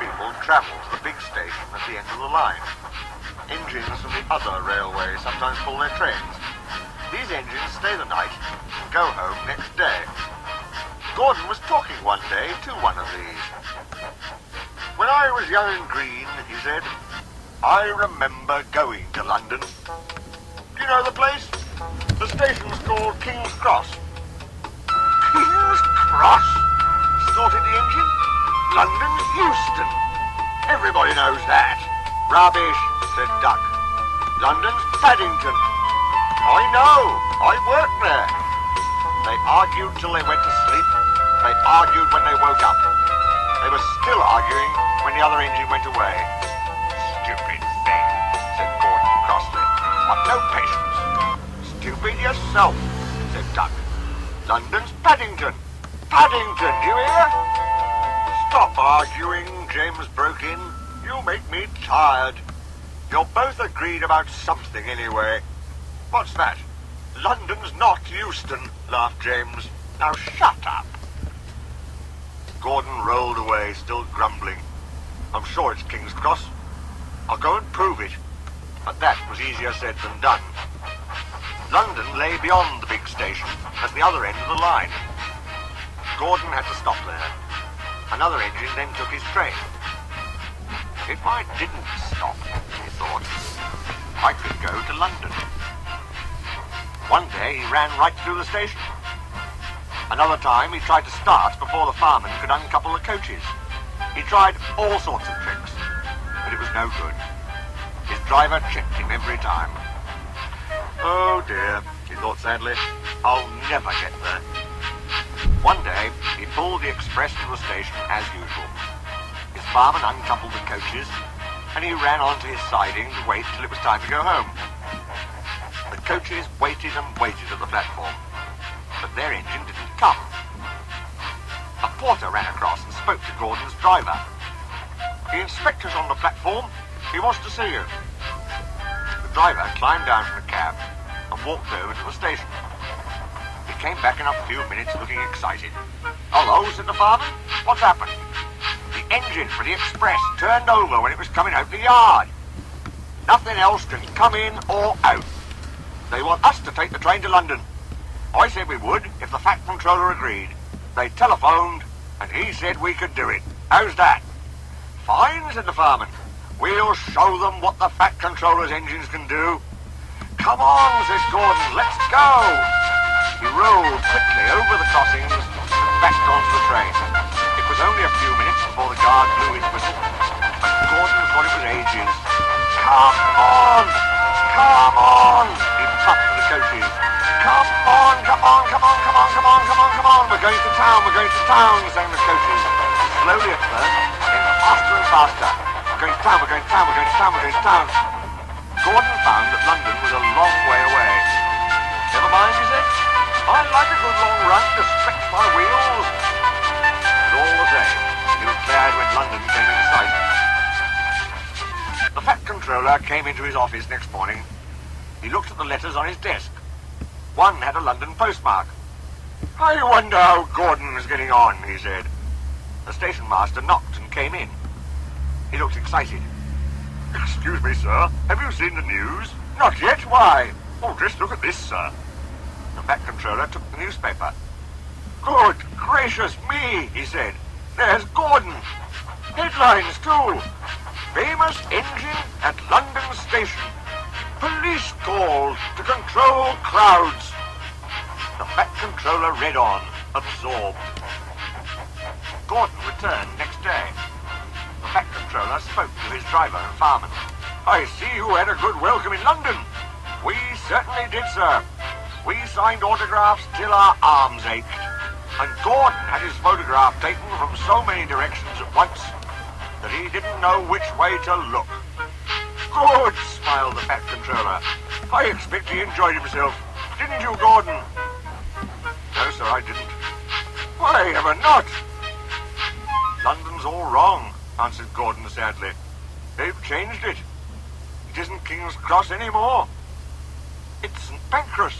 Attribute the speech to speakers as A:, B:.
A: people travel to the big station at the end of the line. Engines from the other railways sometimes pull their trains. These engines stay the night and go home next day. Gordon was talking one day to one of these. When I was young and green, he said, I remember going to London. Do you know the place? The station's called King's Cross. King's Cross? Snorted the engine. London's Euston. Everybody knows that. Rubbish, said Duck. London's Paddington. I know. I worked there. They argued till they went to sleep. They argued when they woke up. They were still arguing when the other engine went away. Stupid thing, said Gordon crossly. I've no patience. Stupid yourself, said Duck. London's Paddington. Paddington, do you hear? Stop arguing, James broke in. You make me tired. You're both agreed about something anyway. What's that? London's not Euston, laughed James. Now shut up. Gordon rolled away, still grumbling. I'm sure it's King's Cross. I'll go and prove it. But that was easier said than done. London lay beyond the big station, at the other end of the line. Gordon had to stop there. Another engine then took his train. If I didn't stop, he thought, I could go to London. One day he ran right through the station. Another time he tried to start before the fireman could uncouple the coaches. He tried all sorts of tricks, but it was no good. His driver checked him every time. Oh dear, he thought sadly, I'll never get there. One day he pulled the express to the station as usual. His fireman uncoupled the coaches, and he ran onto his siding to wait till it was time to go home. The coaches waited and waited at the platform, but their engine didn't come. A porter ran across and spoke to Gordon's driver. The inspector's on the platform. He wants to see you. The driver climbed down from the cab and walked over to the station. He came back in a few minutes looking excited. Hello, said the fireman. What's happened? The engine for the express turned over when it was coming out the yard. Nothing else can come in or out. They want us to take the train to London. I said we would if the Fat Controller agreed. They telephoned and he said we could do it. How's that? Fine, said the fireman. We'll show them what the Fat Controller's engines can do. Come on, says Gordon, let's go. He rolled quickly over the crossings and back onto the train. It was only a few minutes before the guard blew his whistle, but Gordon thought it was ages. Come on! Come on! He puffed to the coaches. Come on, come on, come on, come on, come on, come on, come on. We're going to town, sang the coaches. Slowly at first, then faster and faster. We're going to town, we're going to town, we're going to town, we're going to town. Gordon found that London was a long way away. Never mind, he said. I like a good long run to stretch my wheels. But all the same, he was glad when London came in sight. The Fat Controller came into his office next morning. He looked at the letters on his desk. One had a London postmark. I wonder how Gordon is getting on, he said. The station master knocked and came in. He looked excited. Excuse me, sir. Have you seen the news? Not yet. Why? Oh, just look at this, sir. The Fat Controller took the newspaper. Good gracious me, he said. There's Gordon. Headlines, too. Famous engine at London Station. Police called to control crowds. The Fat Controller read on, absorbed. Gordon returned next day. The Fat Controller spoke to his driver and fireman. I see you had a good welcome in London. We certainly did, sir. We signed autographs till our arms ached. And Gordon had his photograph taken from so many directions at once that he didn't know which way to look. Good, smiled the Fat Controller. I expect he enjoyed himself. Didn't you, Gordon? No, sir, I didn't. Why ever not? London's all wrong, answered Gordon sadly. They've changed it. It isn't King's Cross anymore. It's St. Pancras.